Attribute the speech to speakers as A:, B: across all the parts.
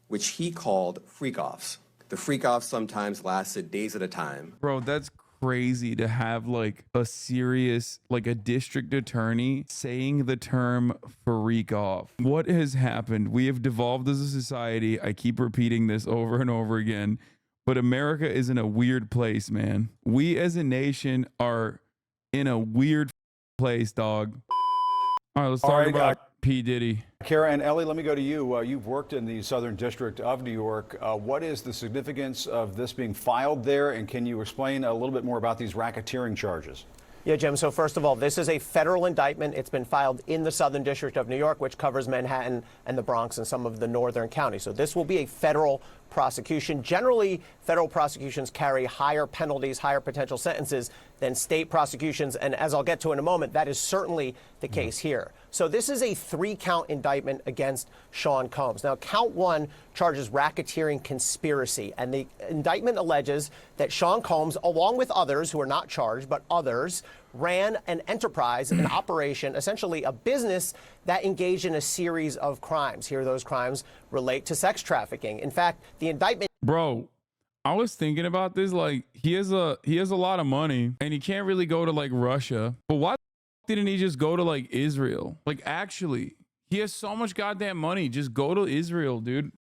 A: which he called freak-offs. The freak-offs sometimes lasted days at a time.
B: Bro, that's crazy to have like a serious, like a district attorney saying the term freak off. What has happened? We have devolved as a society. I keep repeating this over and over again, but America is in a weird place, man. We as a nation are in a weird place, dog. All right, let's talk about P. Diddy.
C: Kara and Ellie, let me go to you. You've worked in the Southern District of New York. What is the significance of this being filed there? And can you explain a little bit more about these racketeering charges?
D: Yeah, Jim. So first of all, this is a federal indictment. It's been filed in the Southern District of New York, which covers Manhattan and the Bronx and some of the northern counties. So this will be a federal prosecution. Generally, federal prosecutions carry higher penalties, higher potential sentences than state prosecutions. And as I'll get to in a moment, that is certainly the case here. So this is a 3-count indictment against Sean Combs. Now, count 1 charges racketeering conspiracy. And the indictment alleges that Sean Combs, along with others who are not charged, but others, ran an enterprise, an operation, essentially a business that engaged in a series of crimes. Here, those crimes relate to sex trafficking. In fact, the indictment...
B: Bro, I was thinking about this. Like, he has a lot of money and he can't really go to like Russia. But why didn't he just go to like Israel? Like, actually, he has so much goddamn money. Just go to Israel, dude.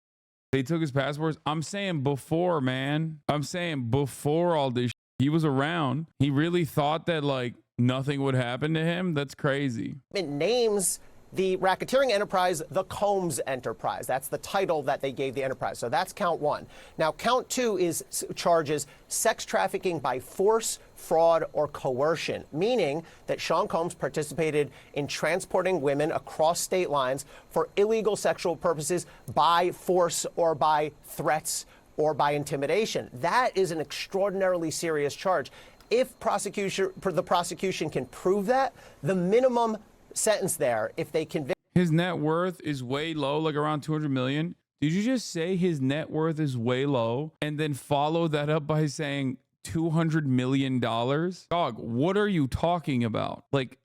B: They took his passports. I'm saying before, man. I'm saying before all this he was around. He really thought that like nothing would happen to him. That's crazy.
D: It names the racketeering enterprise the Combs Enterprise. That's the title that they gave the enterprise. So that's count 1. Now, count 2 is charges sex trafficking by force, fraud, or coercion, meaning that Sean Combs participated in transporting women across state lines for illegal sexual purposes by force or by threats or by intimidation. That is an extraordinarily serious charge. If the prosecution can prove that, the minimum sentence there, if they convict...
B: His net worth is way low, like around 200 million. Did you just say his net worth is way low and then follow that up by saying $200 million? Dog, what are you talking about? Like,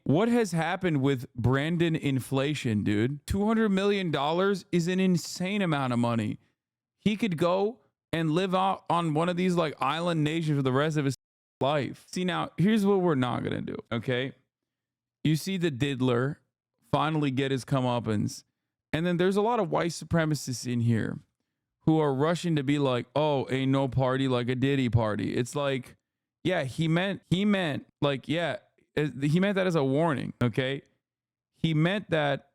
B: what has happened with Brandon inflation, dude? $200 million is an insane amount of money. He could go and live out on one of these like island nations for the rest of his life. See, now here's what we're not going to do. Okay. You see the diddler finally get his comeuppance. And then there's a lot of white supremacists in here who are rushing to be like, oh, ain't no party like a Diddy party. It's like, yeah, he meant like, yeah, he meant that as a warning. Okay. He meant that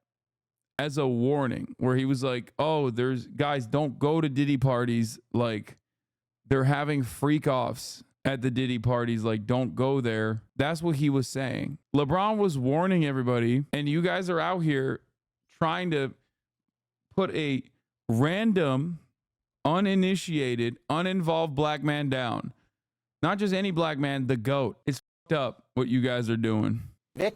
B: as a warning where he was like, oh, there's guys, don't go to Diddy parties. Like, they're having freak offs at the Diddy parties. Like, don't go there. That's what he was saying. LeBron was warning everybody, and you guys are out here trying to put a random, uninitiated, uninvolved black man down. Not just any black man, the GOAT. It's fucked up what you guys are doing.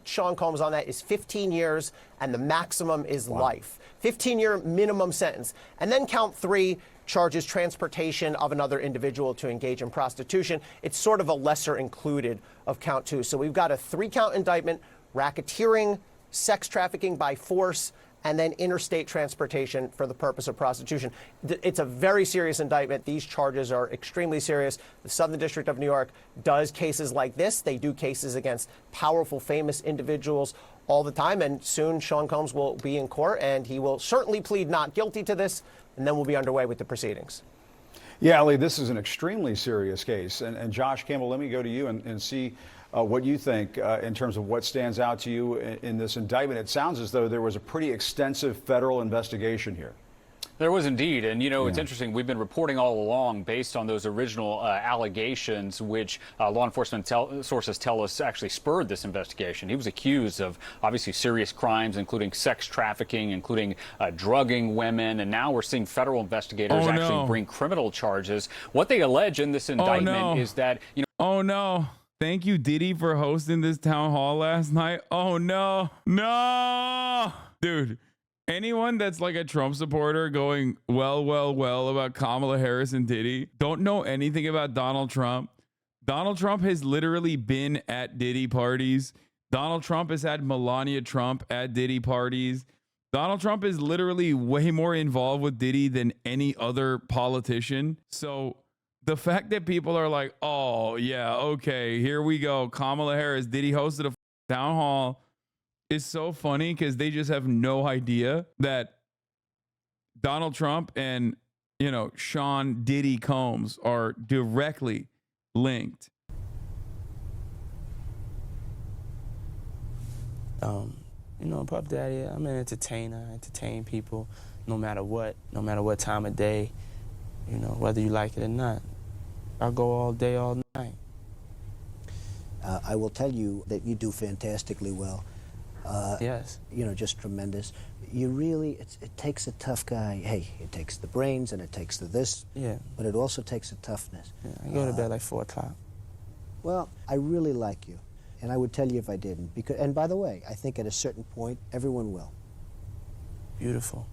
D: Sean Combs on that is 15 years, and the maximum is life. 15-year minimum sentence. And then count 3 charges transportation of another individual to engage in prostitution. It's sort of a lesser included of count 2. So we've got a 3-count indictment, racketeering, sex trafficking by force, and then interstate transportation for the purpose of prostitution. It's a very serious indictment. These charges are extremely serious. The Southern District of New York does cases like this. They do cases against powerful, famous individuals all the time. And soon Sean Combs will be in court, and he will certainly plead not guilty to this, and then we'll be underway with the proceedings.
C: Yeah, Ali, this is an extremely serious case. And Josh Campbell, let me go to you and see what you think in terms of what stands out to you in this indictment. It sounds as though there was a pretty extensive federal investigation here.
E: There was indeed. And, you know, it's interesting. We've been reporting all along based on those original allegations, which law enforcement sources tell us actually spurred this investigation. He was accused of obviously serious crimes, including sex trafficking, including drugging women. And now we're seeing federal investigators actually bring criminal charges. What they allege in this indictment is that, you know.
B: Oh, no. Thank you, Diddy, for hosting this town hall last night. Oh, no. No. Dude. Anyone that's like a Trump supporter going well about Kamala Harris and Diddy don't know anything about Donald Trump. Donald Trump has literally been at Diddy parties. Donald Trump has had Melania Trump at Diddy parties. Donald Trump is literally way more involved with Diddy than any other politician. So the fact that people are like, oh, yeah, okay, here we go. Kamala Harris, Diddy hosted a town hall is so funny because they just have no idea that Donald Trump and, you know, Sean Diddy Combs are directly linked.
F: You know, Puff Daddy, I'm an entertainer. I entertain people no matter what time of day, you know, whether you like it or not. I'll go all day, all night.
G: I will tell you that you do fantastically well.
F: Yes.
G: You know, just tremendous. You really, it takes a tough guy. Hey, it takes the brains and it takes the this,
F: Yeah.
G: but it also takes a toughness.
F: Yeah, I go to bed like 4 o'clock.
G: Well, I really like you, and I would tell you if I didn't. Because, and by the way, I think at a certain point, everyone will.
F: Beautiful.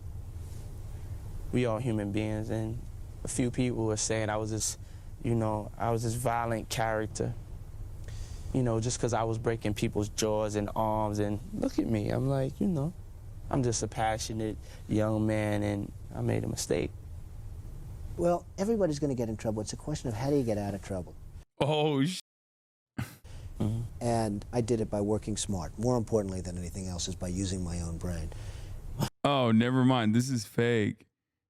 F: We all human beings, and a few people were saying I was this, you know, I was this violent character. You know, just because I was breaking people's jaws and arms, and look at me, I'm like, you know, I'm just a passionate young man, and I made a mistake.
G: Well, everybody's going to get in trouble. It's a question of how do you get out of trouble.
B: Oh,
G: And I did it by working smart. More importantly than anything else is by using my own brain.
B: Oh, never mind. This is fake.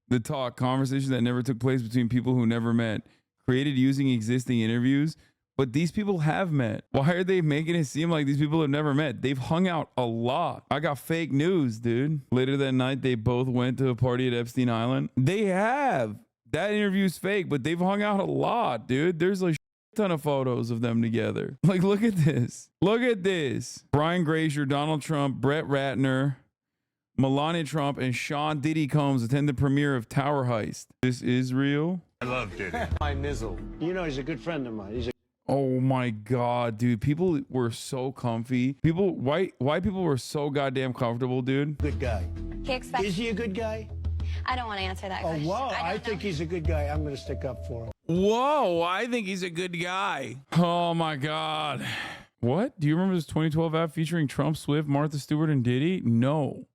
B: The talk, conversations that never took place between people who never met, created using existing interviews. But these people have met. Why are they making it seem like these people have never met? They've hung out a lot. I got fake news, dude. Later that night, they both went to a party at Epstein Island. They have. That interview's fake, but they've hung out a lot, dude. There's like a ton of photos of them together. Like, look at this. Look at this. Brian Grazer, Donald Trump, Brett Ratner, Melania Trump, and Sean Diddy Combs attend the premiere of Tower Heist. This is real.
H: I love Diddy.
I: My nizzle.
H: You know, he's a good friend of mine. He's a
B: Oh my God, dude. People were so comfy. White people were so goddamn comfortable, dude.
H: good guy.
J: He expects.
H: Is he a good guy?
J: I don't want to answer that question.
H: Oh, wow. I
J: don't
H: think
J: know.
H: he's a good guy. I'm going to stick up for him.
B: Whoa, I think he's a good guy. Oh my God. What? Do you remember this 2012 app featuring Trump, Swift, Martha Stewart, and Diddy? No.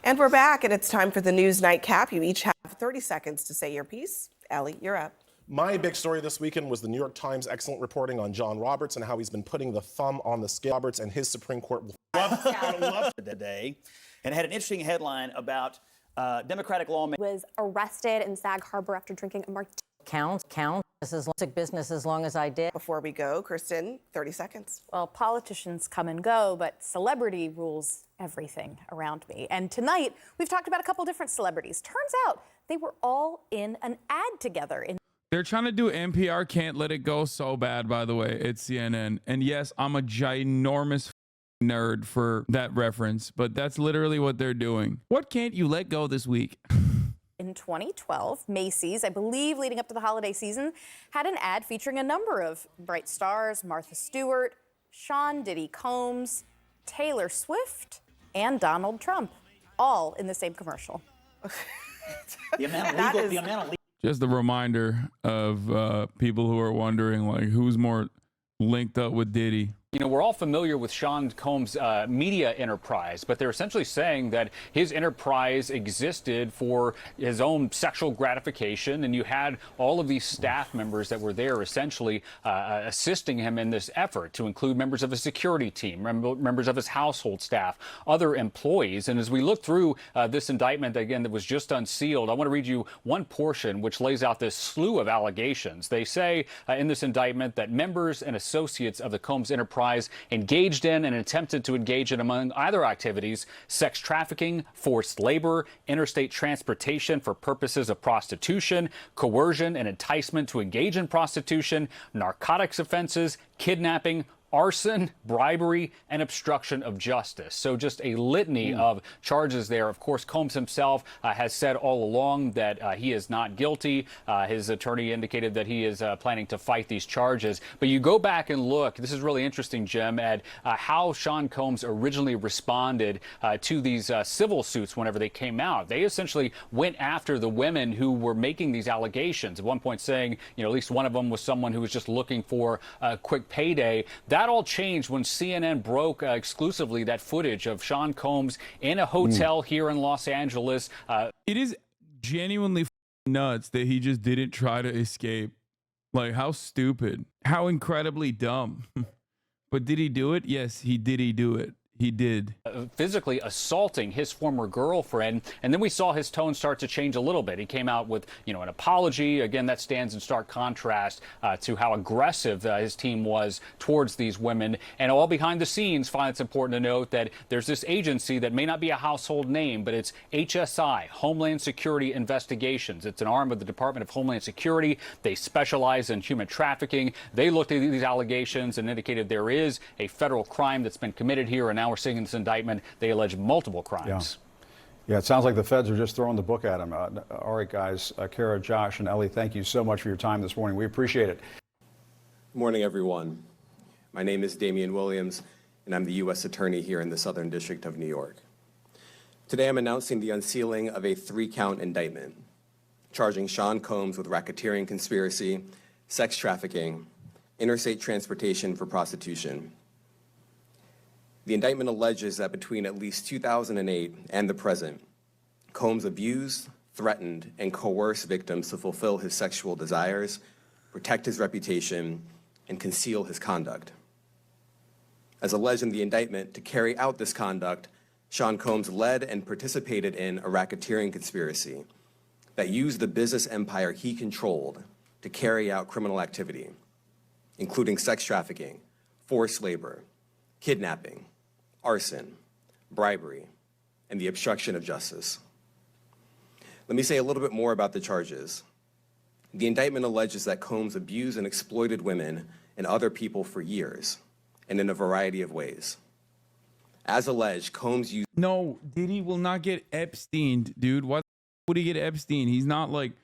K: And we're back, and it's time for the news nightcap. You each have 30 seconds to say your piece. Ellie, you're up.
L: My big story this weekend was the New York Times' excellent reporting on John Roberts and how he's been putting the thumb on the scale. Roberts and his Supreme Court will
M: Love today, and had an interesting headline about Democratic lawmakers.
J: Was arrested in Sag Harbor after drinking a martini.
N: Count. This is business as long as I did.
K: Before we go, Kristen, 30 seconds.
O: Well, politicians come and go, but celebrity rules everything around me. And tonight, we've talked about a couple different celebrities. Turns out they were all in an ad together.
B: They're trying to do NPR Can't Let It Go so bad, by the way. It's CNN. And yes, I'm a ginormous nerd for that reference, but that's literally what they're doing. What can't you let go this week?
O: In 2012, Macy's, I believe leading up to the holiday season, had an ad featuring a number of bright stars: Martha Stewart, Sean Diddy Combs, Taylor Swift, and Donald Trump, all in the same commercial.
M: The amount of legal.
B: Just a reminder of people who are wondering, like, who's more linked up with Diddy.
E: You know, we're all familiar with Sean Combs' media enterprise, but they're essentially saying that his enterprise existed for his own sexual gratification, and you had all of these staff members that were there essentially assisting him in this effort, to include members of his security team, members of his household staff, other employees. And as we look through this indictment, again, that was just unsealed, I want to read you one portion which lays out this slew of allegations. They say in this indictment that members and associates of the Combs enterprise engaged in and attempted to engage in, among other activities, sex trafficking, forced labor, interstate transportation for purposes of prostitution, coercion and enticement to engage in prostitution, narcotics offenses, kidnapping, arson, bribery, and obstruction of justice. So just a litany of charges there. Of course, Combs himself has said all along that he is not guilty. His attorney indicated that he is planning to fight these charges. But you go back and look, this is really interesting, Jim, at how Sean Combs originally responded to these civil suits whenever they came out. They essentially went after the women who were making these allegations. At one point saying, you know, at least one of them was someone who was just looking for a quick payday. That that all changed when CNN broke exclusively that footage of Sean Combs in a hotel here in Los Angeles.
B: It is genuinely nuts that he just didn't try to escape. Like, how stupid, how incredibly dumb. But did he do it? Yes, he do it. He did.
E: Physically assaulting his former girlfriend. And then we saw his tone start to change a little bit. He came out with, an apology. Again, that stands in stark contrast to how aggressive his team was towards these women. And all behind the scenes, finally, it's important to note that there's this agency that may not be a household name, but it's HSI, Homeland Security Investigations. It's an arm of the Department of Homeland Security. They specialize in human trafficking. They looked at these allegations and indicated there is a federal crime that's been committed here. And now we're seeing in this indictment, they allege multiple crimes.
C: Yeah, it sounds like the feds are just throwing the book at him. All right, guys. Kara, Josh, and Ellie, thank you so much for your time this morning. We appreciate it.
A: Good morning, everyone. My name is Damian Williams, and I'm the U.S. Attorney here in the Southern District of New York. Today, I'm announcing the unsealing of a 3-count indictment, charging Sean Combs with racketeering conspiracy, sex trafficking, interstate transportation for prostitution. The indictment alleges that between at least 2008 and the present, Combs abused, threatened, and coerced victims to fulfill his sexual desires, protect his reputation, and conceal his conduct. As alleged in the indictment, to carry out this conduct, Sean Combs led and participated in a racketeering conspiracy that used the business empire he controlled to carry out criminal activity, including sex trafficking, forced labor, kidnapping, arson, bribery, and the obstruction of justice. Let me say a little bit more about the charges. The indictment alleges that Combs abused and exploited women and other people for years, and in a variety of ways. As alleged, Combs used—
B: No, Diddy will not get Epsteined, dude. Why would he get Epstein? He's not like—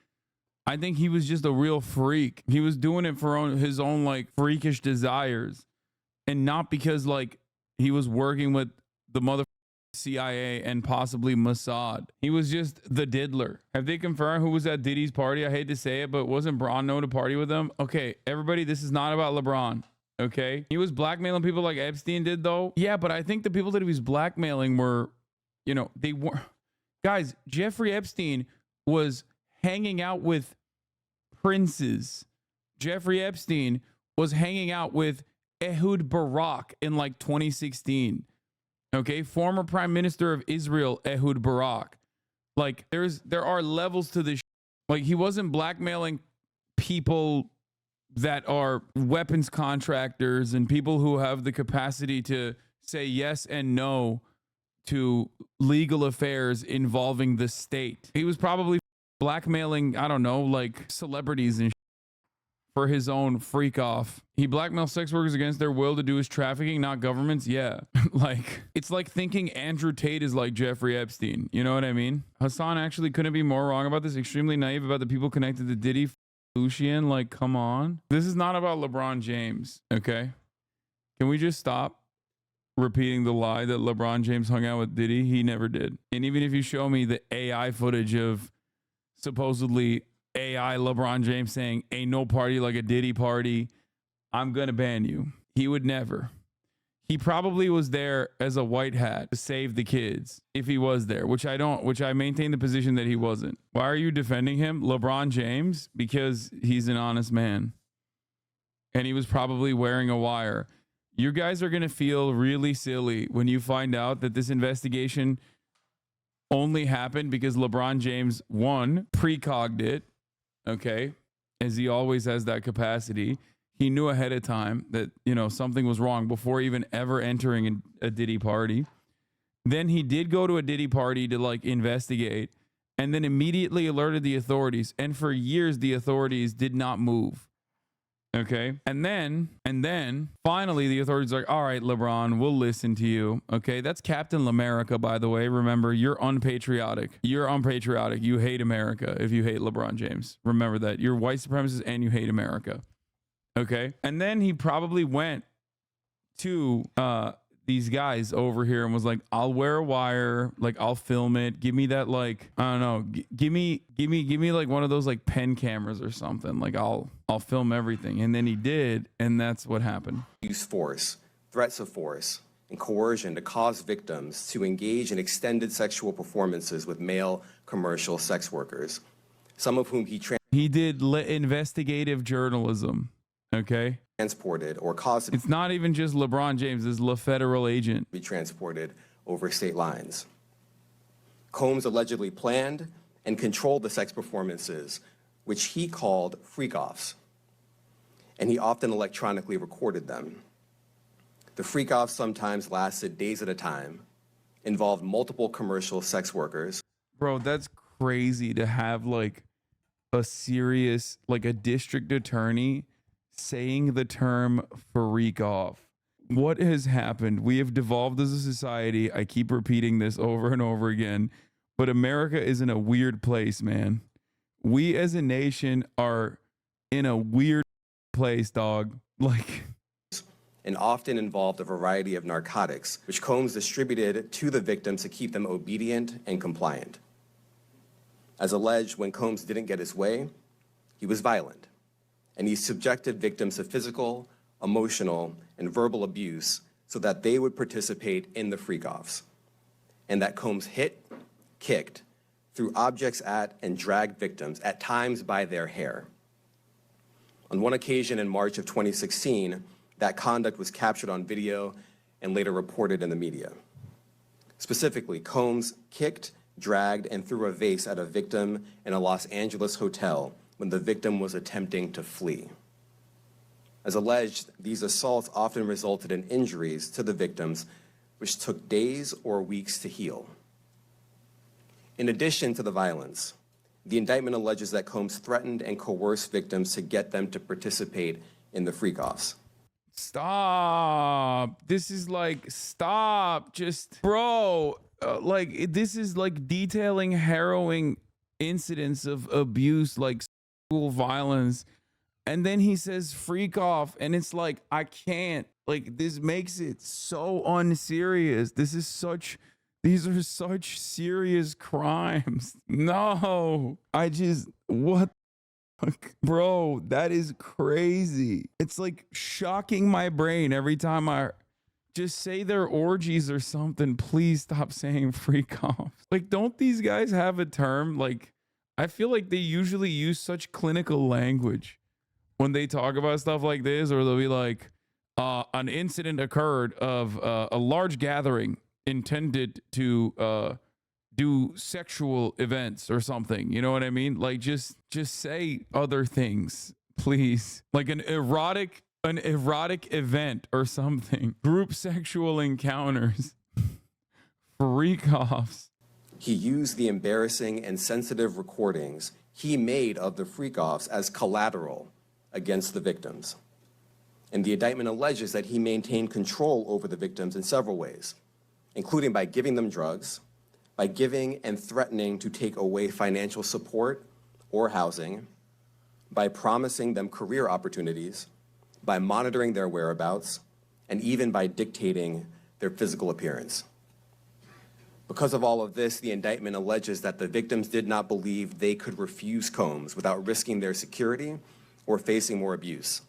B: I think he was just a real freak. He was doing it for his own like freakish desires, and not because like he was working with the mother CIA and possibly Mossad. He was just the diddler. Have they confirmed who was at Diddy's party? I hate to say it, but wasn't Braun known to party with them? Okay, everybody, this is not about LeBron. Okay, he was blackmailing people like Epstein did, though. Yeah, but I think the people that he was blackmailing were, they were guys. Jeffrey Epstein was hanging out with princes. Jeffrey Epstein was hanging out with Ehud Barak in like 2016. Okay, former Prime Minister of Israel, Ehud Barak. Like there are levels to this. Like he wasn't blackmailing people that are weapons contractors and people who have the capacity to say yes and no to legal affairs involving the state. He was probably blackmailing, I don't know, like celebrities and for his own freak off. He blackmails sex workers against their will to do his trafficking, not governments. Yeah. Like, it's like thinking Andrew Tate is like Jeffrey Epstein. You know what I mean? Hassan actually couldn't be more wrong about this. Extremely naive about the people connected to Diddy. Lucian, like, come on. This is not about LeBron James, okay? Can we just stop repeating the lie that LeBron James hung out with Diddy? He never did. And even if you show me the AI footage of supposedly AI LeBron James saying, ain't no party like a Diddy party, I'm gonna ban you. He would never. He probably was there as a white hat to save the kids, if he was there, which I maintain the position that he wasn't. Why are you defending him? LeBron James? Because he's an honest man. And he was probably wearing a wire. You guys are gonna feel really silly when you find out that this investigation only happened because LeBron James, one, precogged it, okay, as he always has that capacity. He knew ahead of time that, something was wrong before even ever entering a Diddy party. Then he did go to a Diddy party to like investigate and then immediately alerted the authorities. And for years, the authorities did not move. Okay. And then finally the authorities are like, all right, LeBron, we'll listen to you. Okay. That's Captain Lamerica, by the way. Remember, you're unpatriotic. You're unpatriotic. You hate America if you hate LeBron James. Remember that. You're white supremacist and you hate America. Okay. And then he probably went to these guys over here and was like, I'll wear a wire, like I'll film it. Give me that, like, I don't know, give me like one of those like pen cameras or something. Like I'll film everything. And then he did, and that's what happened.
A: Use force, threats of force, and coercion to cause victims to engage in extended sexual performances with male commercial sex workers, some of whom
B: he did investigative journalism. Okay.
A: Transported or caused
B: it's not even just LeBron James, it's a federal agent.
A: Be transported over state lines. Combs allegedly planned and controlled the sex performances, which he called freak-offs, and he often electronically recorded them. The freak-offs sometimes lasted days at a time, involved multiple commercial sex workers.
B: Bro, that's crazy to have like a serious, like a district attorney saying the term freak off. What has happened? We have devolved as a society. I keep repeating this over and over again, but America is in a weird place, man. We as a nation are in a weird place, dog. Like,
A: and often involved a variety of narcotics, which Combs distributed to the victims to keep them obedient and compliant. As alleged, when Combs didn't get his way, he was violent, and he subjected victims to physical, emotional, and verbal abuse so that they would participate in the freak-offs, and that Combs hit, kicked, threw objects at, and dragged victims, at times by their hair. On one occasion in March of 2016, that conduct was captured on video and later reported in the media. Specifically, Combs kicked, dragged, and threw a vase at a victim in a Los Angeles hotel when the victim was attempting to flee. As alleged, these assaults often resulted in injuries to the victims, which took days or weeks to heal. In addition to the violence, the indictment alleges that Combs threatened and coerced victims to get them to participate in the freak-offs.
B: Stop. This is like, stop. Just, bro, like, this is like detailing harrowing incidents of abuse, like sexual violence. And then he says freak off. And it's like, I can't. Like, this makes it so unserious. These are such serious crimes. No. What? Bro, that is crazy. It's like shocking my brain every time I just say their orgies or something. Please stop saying freak off. Like, don't these guys have a term? Like, I feel like they usually use such clinical language when they talk about stuff like this, or they'll be like, an incident occurred of a large gathering intended to do sexual events or something. You know what I mean? Like, just say other things, please. Like an erotic event or something. Group sexual encounters. Freak-offs.
A: He used the embarrassing and sensitive recordings he made of the freak-offs as collateral against the victims. And the indictment alleges that he maintained control over the victims in several ways, including by giving them drugs, by giving and threatening to take away financial support or housing, by promising them career opportunities, by monitoring their whereabouts, and even by dictating their physical appearance. Because of all of this, the indictment alleges that the victims did not believe they could refuse Combs without risking their security or facing more abuse.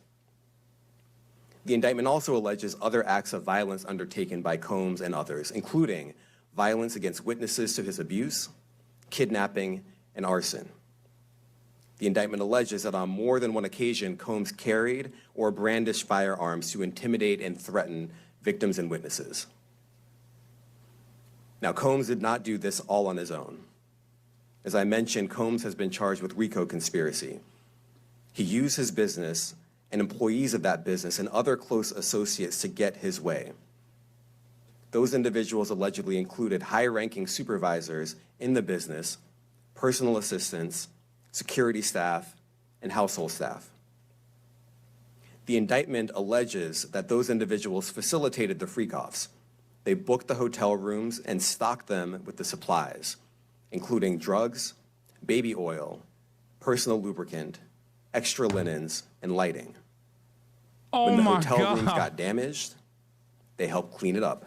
A: The indictment also alleges other acts of violence undertaken by Combs and others, including violence against witnesses to his abuse, kidnapping, and arson. The indictment alleges that on more than one occasion, Combs carried or brandished firearms to intimidate and threaten victims and witnesses. Now, Combs did not do this all on his own. As I mentioned, Combs has been charged with RICO conspiracy. He used his business and employees of that business and other close associates to get his way. Those individuals allegedly included high-ranking supervisors in the business, personal assistants, security staff, and household staff. The indictment alleges that those individuals facilitated the freak-offs. They booked the hotel rooms and stocked them with the supplies, including drugs, baby oil, personal lubricant, extra linens, and lighting.
B: Oh
A: when the
B: my
A: hotel
B: God.
A: rooms got damaged, they helped clean it up.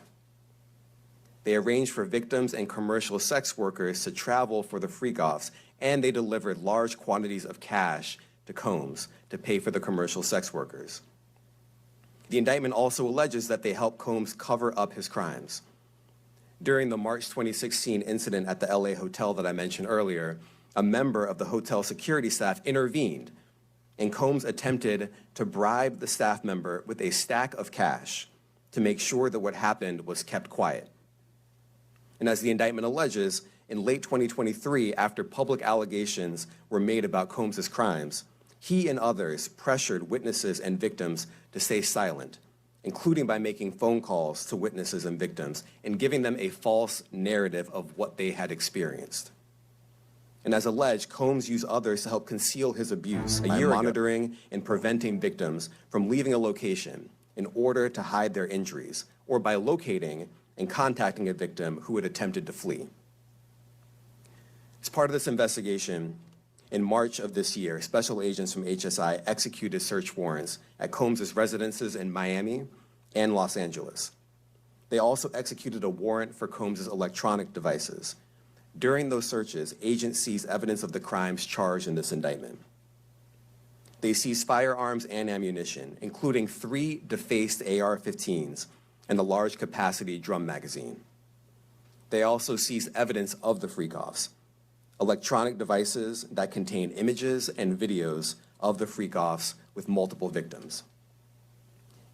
A: They arranged for victims and commercial sex workers to travel for the freak-offs, and they delivered large quantities of cash to Combs to pay for the commercial sex workers. The indictment also alleges that they helped Combs cover up his crimes. During the March 2016 incident at the LA hotel that I mentioned earlier, a member of the hotel security staff intervened, and Combs attempted to bribe the staff member with a stack of cash to make sure that what happened was kept quiet. And as the indictment alleges, in late 2023, after public allegations were made about Combs' crimes, he and others pressured witnesses and victims to stay silent, including by making phone calls to witnesses and victims and giving them a false narrative of what they had experienced. And as alleged, Combs used others to help conceal his abuse by monitoring and preventing victims from leaving a location in order to hide their injuries, or by locating and contacting a victim who had attempted to flee. As part of this investigation, in March of this year, special agents from HSI executed search warrants at Combs' residences in Miami and Los Angeles. They also executed a warrant for Combs' electronic devices. During those searches, agents seized evidence of the crimes charged in this indictment. They seized firearms and ammunition, including 3 defaced AR-15s and a large capacity drum magazine. They also seized evidence of the freak-offs, electronic devices that contain images and videos of the freak-offs with multiple victims.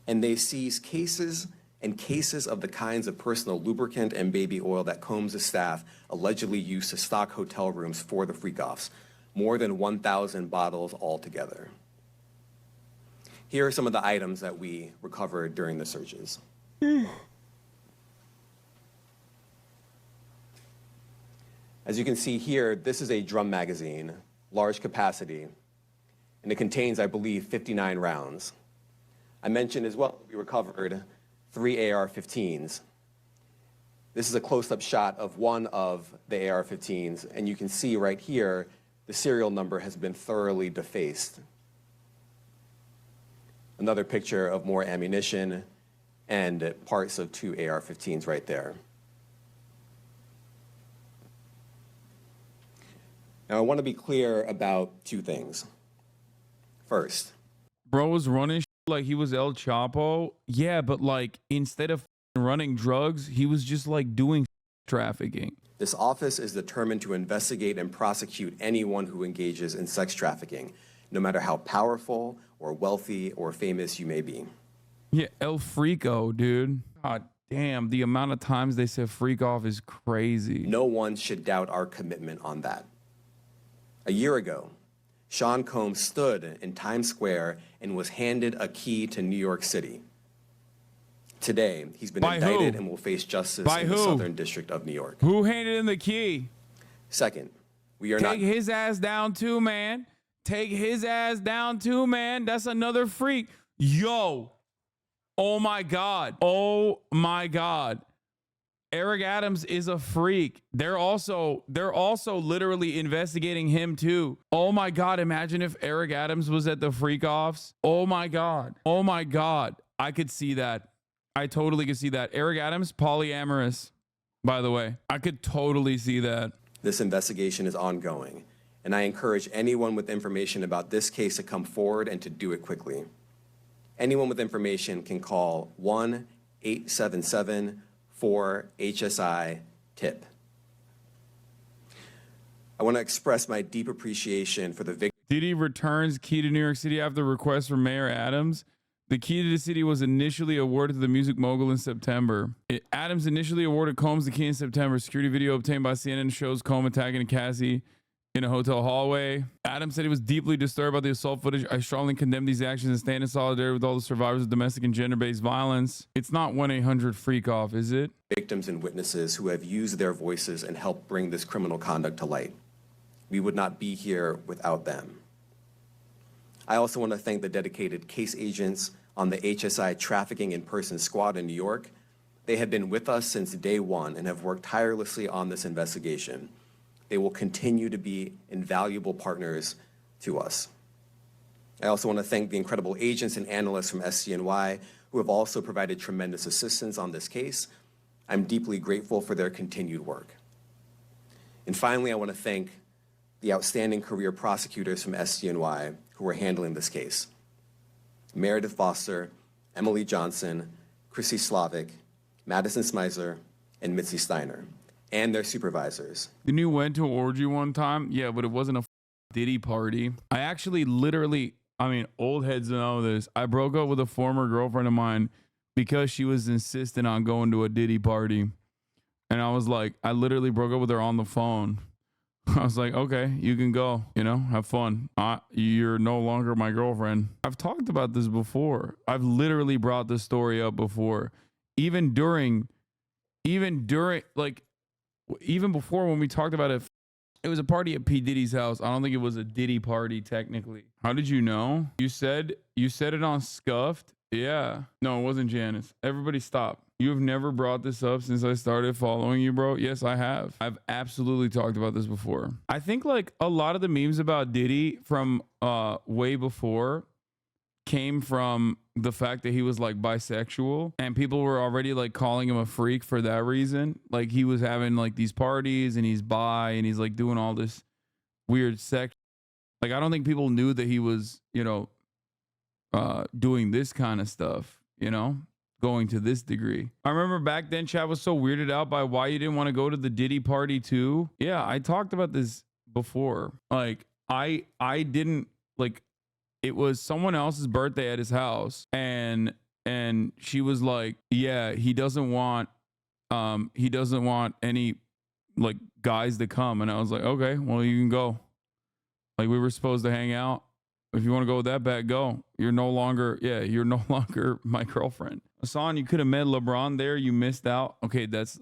A: And they seized cases and cases of the kinds of personal lubricant and baby oil that Combs' staff allegedly used to stock hotel rooms for the freak-offs, more than 1,000 bottles altogether. Here are some of the items that we recovered during the searches. As you can see here, this is a drum magazine, large capacity, and it contains, I believe, 59 rounds. I mentioned as well, we recovered 3 AR-15s. This is a close-up shot of one of the AR-15s, and you can see right here, the serial number has been thoroughly defaced. Another picture of more ammunition and parts of 2 AR-15s right there. Now, I want to be clear about 2 things. First,
B: bro was running like he was El Chapo. Yeah, but like instead of running drugs, he was just like doing trafficking.
A: This office is determined to investigate and prosecute anyone who engages in sex trafficking, no matter how powerful or wealthy or famous you may be.
B: Yeah, El Frico, dude. God damn, the amount of times they said freak off is crazy.
A: No one should doubt our commitment on that. A year ago, Sean Combs stood in Times Square and was handed a key to New York City. Today, he's been indicted and will face justice in the Southern District of New York.
B: Who handed him the key?
A: Second, we are not...
B: Take his ass down too, man. Take his ass down too, man. That's another freak. Yo. Oh my God. Oh my God. Eric Adams is a freak. They're also literally investigating him too. Oh my God. Imagine if Eric Adams was at the freak offs. Oh my God. Oh my God. I could see that. I totally could see that. Eric Adams, polyamorous, by the way. I could totally see that.
A: This investigation is ongoing, and I encourage anyone with information about this case to come forward and to do it quickly. Anyone with information can call 1-877-4HSI-TIP. I want to express my deep appreciation for the victim.
B: Diddy returns key to New York City after request from Mayor Adams. The key to the city was initially awarded to the music mogul in September. Adams initially awarded Combs the key in September. Security video obtained by CNN shows Combs attacking Cassie in a hotel hallway. Adams said he was deeply disturbed by the assault footage. I strongly condemn these actions and stand in solidarity with all the survivors of domestic and gender-based violence. It's not 1-800-FREAK-OFF, is it?
A: Victims and witnesses who have used their voices and helped bring this criminal conduct to light. We would not be here without them. I also want to thank the dedicated case agents on the HSI Trafficking in Person Squad in New York. They have been with us since day one and have worked tirelessly on this investigation. They will continue to be invaluable partners to us. I also want to thank the incredible agents and analysts from SCNY who have also provided tremendous assistance on this case. I'm deeply grateful for their continued work. And finally, I want to thank the outstanding career prosecutors from SDNY who are handling this case. Meredith Foster, Emily Johnson, Chrissy Slavic, Madison Smizer, and Mitzi Steiner, and their supervisors.
B: Didn't you went to an orgy one time? Yeah, but it wasn't a Diddy party. I actually literally, I mean, old heads know this. I broke up with a former girlfriend of mine because she was insistent on going to a Diddy party. And I was like, I literally broke up with her on the phone. I was like, okay, you can go, you know, have fun. You're no longer my girlfriend. I've talked about this before. I've literally brought this story up before. Even before when we talked about it, it was a party at P. Diddy's house. I don't think it was a Diddy party technically. How did you know? You said it on Scuffed? Yeah. No, it wasn't Janice. Everybody stop. You have never brought this up since I started following you, bro. Yes, I have. I've absolutely talked about this before. I think like a lot of the memes about Diddy from way before came from the fact that he was like bisexual, and people were already like calling him a freak for that reason. Like he was having like these parties and he's bi and he's like doing all this weird sex. Like I don't think people knew that he was, you know, doing this kind of stuff, you know, going to this degree. I remember back then Chad was so weirded out by why you didn't want to go to the Diddy party too. Yeah, I talked about this before. Like I didn't like, it was someone else's birthday at his house, and she was like, yeah, he doesn't want any like guys to come. And I was like, okay, well, you can go. Like we were supposed to hang out. If you want to go with that bet, go. You're no longer my girlfriend. Hasan, you could have met LeBron there. You missed out. Okay, that's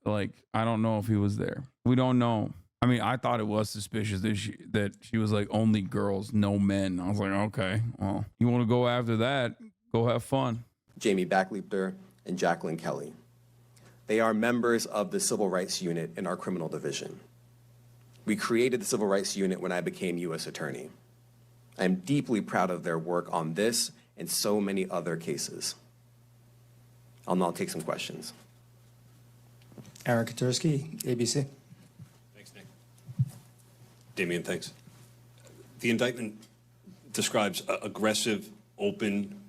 B: like, I don't know if he was there. We don't know. I mean, I thought it was suspicious that she was like only girls, no men. I was like, okay, well, you want to go after that, go have fun.
A: Jamie Backleeper and Jacqueline Kelly. They are members of the Civil Rights Unit in our criminal division. We created the Civil Rights Unit when I became U.S. Attorney. I am deeply proud of their work on this and so many other cases. I'll now take some questions.
I: Aaron Katursky, ABC.
P: Thanks, Nick. Damian, thanks. The indictment describes aggressive, open,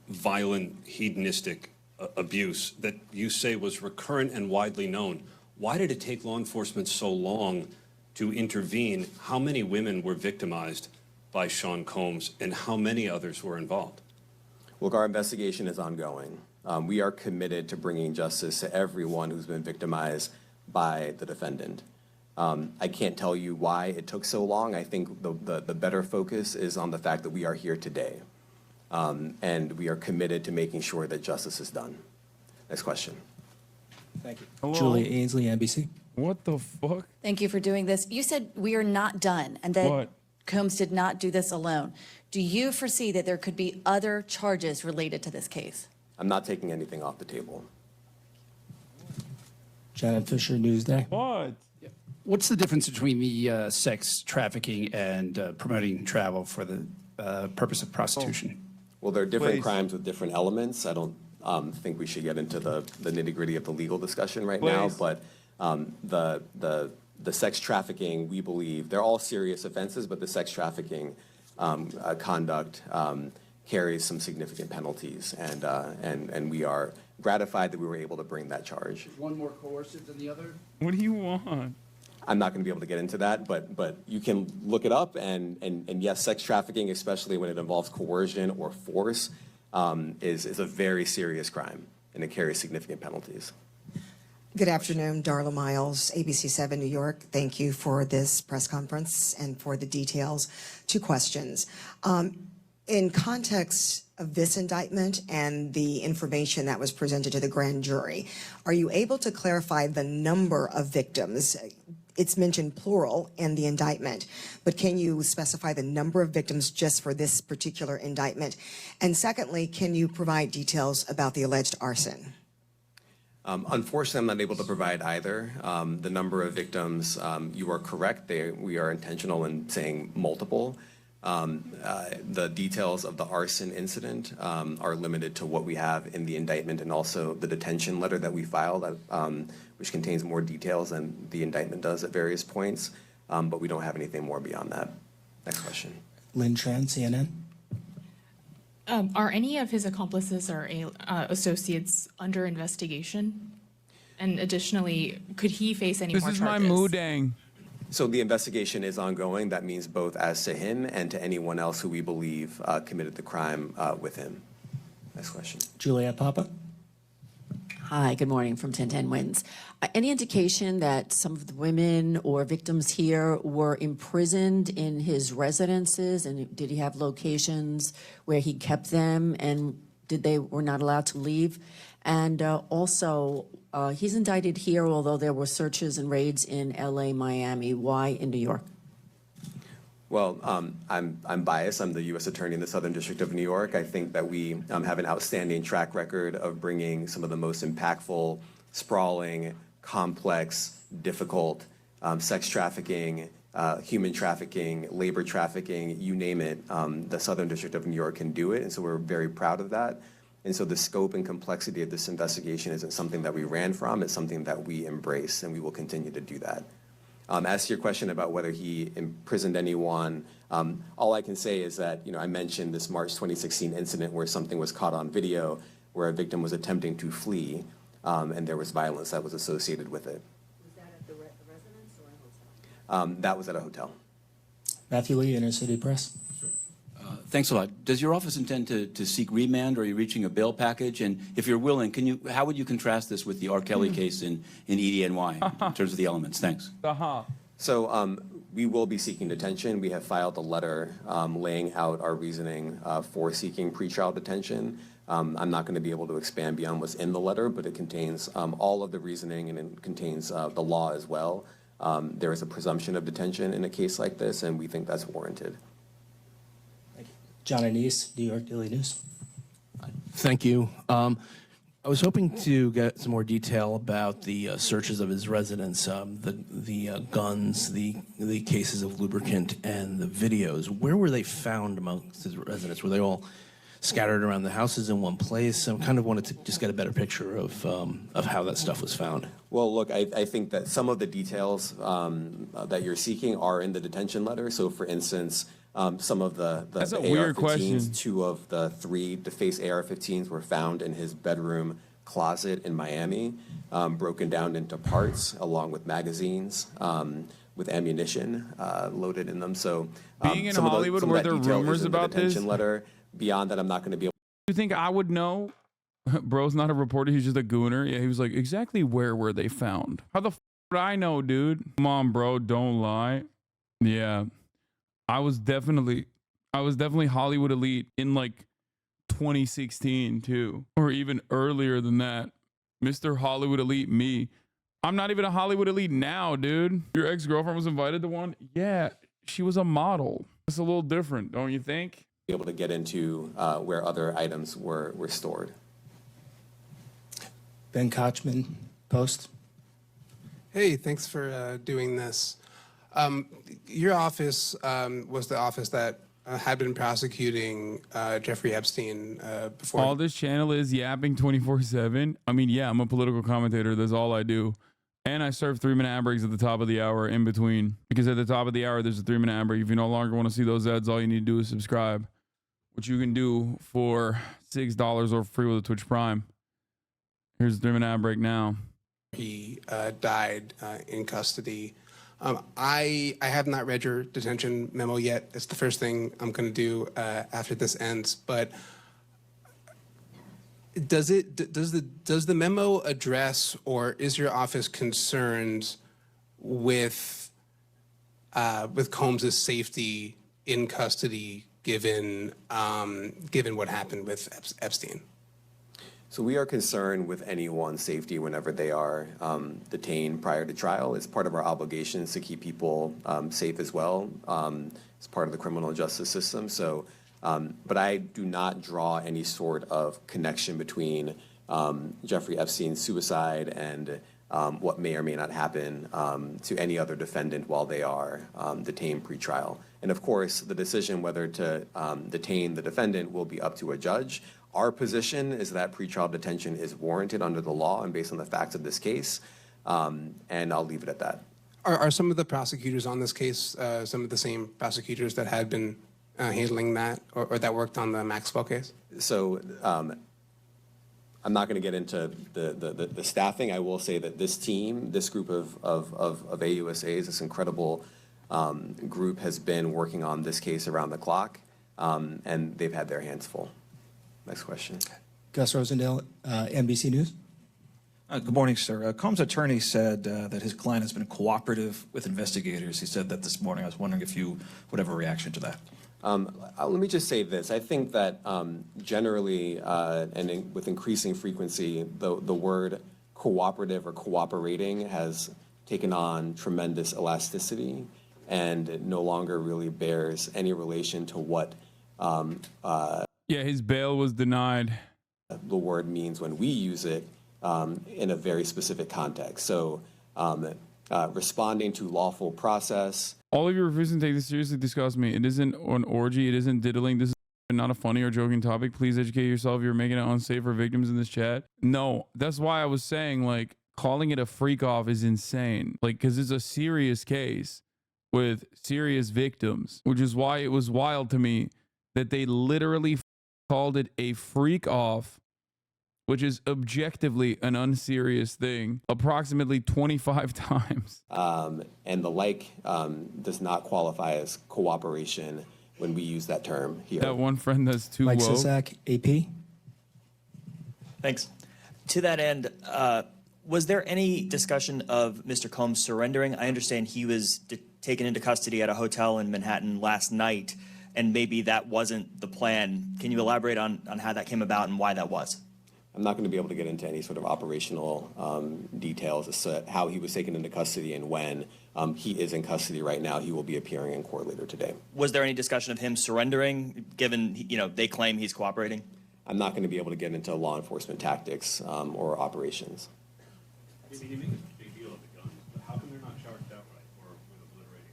P: violent, hedonistic abuse that you say was recurrent and widely known. Why did it take law enforcement so long to intervene? How many women were victimized by Sean Combs, and how many others were involved?
A: Look, our investigation is ongoing. We are committed to bringing justice to everyone who's been victimized by the defendant. I can't tell you why it took so long. I think the better focus is on the fact that we are here today. And we are committed to making sure that justice is done. Next question.
I: Thank you.
B: Hello?
I: Julia Ainsley, NBC.
B: What the fuck?
Q: Thank you for doing this. You said we are not done and that
B: What?
Q: Combs did not do this alone. Do you foresee that there could be other charges related to this case?
A: I'm not taking anything off the table.
I: Janet Fisher, Newsday.
B: What?
R: What's the difference between the sex trafficking and promoting travel for the purpose of prostitution?
A: Well, there are different
R: Please.
A: crimes with different elements. I don't think we should get into the nitty-gritty of the legal discussion right now,
B: Please.
A: but the sex trafficking, we believe, they're all serious offenses, but the sex trafficking conduct carries some significant penalties, and we are gratified that we were able to bring that charge.
R: Is one more coercive than the other?
B: What do you want?
A: I'm not going to be able to get into that, but you can look it up, and yes, sex trafficking, especially when it involves coercion or force, is a very serious crime, and it carries significant penalties.
S: Good afternoon, Darla Miles, ABC 7 New York. Thank you for this press conference and for the details. 2 questions. In context of this indictment and the information that was presented to the grand jury, are you able to clarify the number of victims? It's mentioned plural in the indictment, but can you specify the number of victims just for this particular indictment? And secondly, can you provide details about the alleged arson?
A: Unfortunately, I'm not able to provide either. The number of victims, you are correct. We are intentional in saying multiple. The details of the arson incident are limited to what we have in the indictment and also the detention letter that we filed, which contains more details than the indictment does at various points, but we don't have anything more beyond that. Next question.
I: Lynn Tran, CNN.
T: Are any of his accomplices or associates under investigation? And additionally, could he face any more charges?
B: This is my moodang.
A: So the investigation is ongoing. That means both as to him and to anyone else who we believe committed the crime with him. Next question.
I: Juliet Papa.
U: Hi, good morning from 1010 Wins. Any indication that some of the women or victims here were imprisoned in his residences, and did he have locations where he kept them, and were not allowed to leave? And also, he's indicted here, although there were searches and raids in LA, Miami. Why in New York?
A: Well, I'm biased. I'm the U.S. Attorney in the Southern District of New York. I think that we have an outstanding track record of bringing some of the most impactful, sprawling, complex, difficult sex trafficking, human trafficking, labor trafficking, you name it. The Southern District of New York can do it, and so we're very proud of that. And so the scope and complexity of this investigation isn't something that we ran from. It's something that we embrace, and we will continue to do that. As to your question about whether he imprisoned anyone, all I can say is that, I mentioned this March 2016 incident where something was caught on video where a victim was attempting to flee, and there was violence that was associated with it.
U: Was that at the residence or a hotel?
A: That was at a hotel.
I: Matthew Lee, Inner City Press.
V: Thanks a lot. Does your office intend to seek remand, or are you reaching a bail package? And if you're willing, how would you contrast this with the R. Kelly case in EDNY in terms of the elements? Thanks.
A: So we will be seeking detention. We have filed a letter laying out our reasoning for seeking pretrial detention. I'm not going to be able to expand beyond what's in the letter, but it contains all of the reasoning, and it contains the law as well. There is a presumption of detention in a case like this, and we think that's warranted.
I: John Anise, New York Daily News.
W: Thank you. I was hoping to get some more detail about the searches of his residence, the guns, the cases of lubricant, and the videos. Where were they found amongst his residents? Were they all scattered around the houses in one place? I kind of wanted to just get a better picture of how that stuff was found.
A: Well, look, I think that some of the details that you're seeking are in the detention letter. So, for instance, some of the
B: That's a
A: AR-15s,
B: weird question.
A: 2 of the 3 defaced AR-15s were found in his bedroom closet in Miami, broken down into parts along with magazines with ammunition loaded in them. So
B: Being in
A: some of
B: Hollywood,
A: some of
B: were
A: that
B: there
A: detail is
B: rumors
A: in the
B: about this?
A: detention letter. Beyond that, I'm not going to be able.
B: You think I would know? Bro's not a reporter. He's just a gooner. Yeah, he was like, exactly where were they found? How the f would I know, dude? Come on, bro. Don't lie. Yeah. I was definitely Hollywood elite in like 2016 too, or even earlier than that. Mr. Hollywood elite me. I'm not even a Hollywood elite now, dude. Your ex-girlfriend was invited to one? Yeah, she was a model. It's a little different, don't you think?
A: Able to get into where other items were stored.
I: Ben Kochman, Post.
X: Hey, thanks for doing this. Your office was the office that had been prosecuting Jeffrey Epstein before.
B: All this channel is yapping 24/7. I mean, yeah, I'm a political commentator. That's all I do. And I serve 3-minute ad breaks at the top of the hour in between. Because at the top of the hour, there's a 3-minute ad break. If you no longer want to see those ads, all you need to do is subscribe, which you can do for $6 or free with a Twitch Prime. Here's the 3-minute ad break now.
X: He died in custody. I have not read your detention memo yet. It's the first thing I'm going to do after this ends. But does the memo address, or is your office concerned with Combs' safety in custody, given what happened with Epstein?
A: So we are concerned with anyone's safety whenever they are detained prior to trial. It's part of our obligations to keep people safe as well. It's part of the criminal justice system. So, but I do not draw any sort of connection between Jeffrey Epstein's suicide and what may or may not happen to any other defendant while they are detained pretrial. And of course, the decision whether to detain the defendant will be up to a judge. Our position is that pretrial detention is warranted under the law and based on the facts of this case, and I'll leave it at that.
X: Are some of the prosecutors on this case some of the same prosecutors that had been handling that or that worked on the Maxwell case?
A: So I'm not going to get into the staffing. I will say that this team, this group of AUSAs, this incredible group has been working on this case around the clock, and they've had their hands full. Next question.
I: Gus Rosendale, NBC News.
D: Good morning, sir. Combs' attorney said that his client has been cooperative with investigators. He said that this morning. I was wondering if you would have a reaction to that.
A: Let me just say this. I think that generally with increasing frequency, the word cooperative or cooperating has taken on tremendous elasticity and no longer really bears any relation to what
B: yeah, his bail was denied.
A: The word means when we use it in a very specific context. So responding to lawful process.
B: All of you refusing to take this seriously disgust me. It isn't an orgy. It isn't diddling. This is not a funny or joking topic. Please educate yourself. You're making it unsafe for victims in this chat. No, that's why I was saying, like, calling it a freak off is insane. Like, because it's a serious case with serious victims, which is why it was wild to me that they literally called it a freak off, which is objectively an unserious thing, approximately 25 times.
A: And the like does not qualify as cooperation when we use that term here.
B: That one friend that's too
I: Mike
B: woke.
I: Sisak, AP.
F: Thanks. To that end, was there any discussion of Mr. Combs surrendering? I understand he was taken into custody at a hotel in Manhattan last night, and maybe that wasn't the plan. Can you elaborate on how that came about and why that was?
A: I'm not going to be able to get into any sort of operational details as to how he was taken into custody and when. He is in custody right now. He will be appearing in court later today.
F: Was there any discussion of him surrendering, given they claim he's cooperating?
A: I'm not going to be able to get into law enforcement tactics or operations.
P: You make a big deal of the guns, but how come they're not charged outright or with obliterating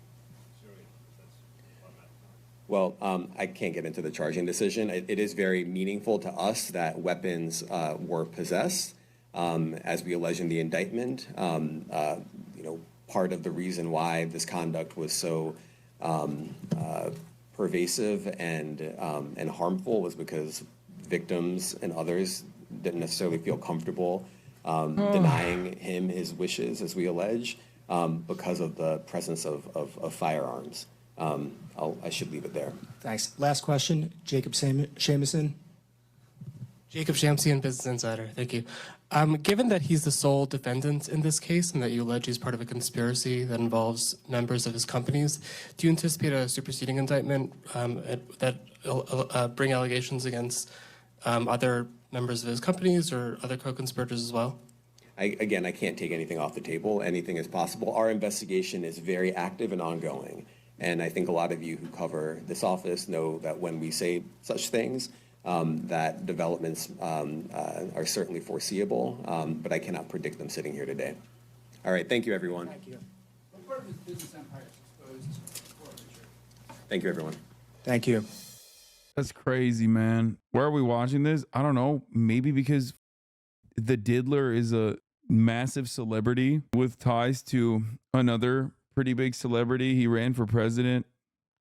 P: Syria? That's automatic.
A: Well, I can't get into the charging decision. It is very meaningful to us that weapons were possessed, as we allege in the indictment. Part of the reason why this conduct was so pervasive and harmful was because victims and others didn't necessarily feel comfortable denying him his wishes, as we allege, because of the presence of firearms. I should leave it there.
I: Thanks. Last question, Jacob Shamison.
G: Jacob Shamsian, Business Insider. Thank you. Given that he's the sole defendant in this case and that you allege he's part of a conspiracy that involves members of his companies, do you anticipate a superseding indictment that bring allegations against other members of his companies or other co-conspirators as well?
A: I can't take anything off the table. Anything is possible. Our investigation is very active and ongoing. And I think a lot of you who cover this office know that when we say such things, that developments are certainly foreseeable, but I cannot predict them sitting here today. All right, thank you, everyone.
R: Thank you. What part of his business empire is exposed before Richard?
A: Thank you, everyone.
I: Thank you.
B: That's crazy, man. Where are we watching this? I don't know. Maybe because the diddler is a massive celebrity with ties to another pretty big celebrity. He ran for president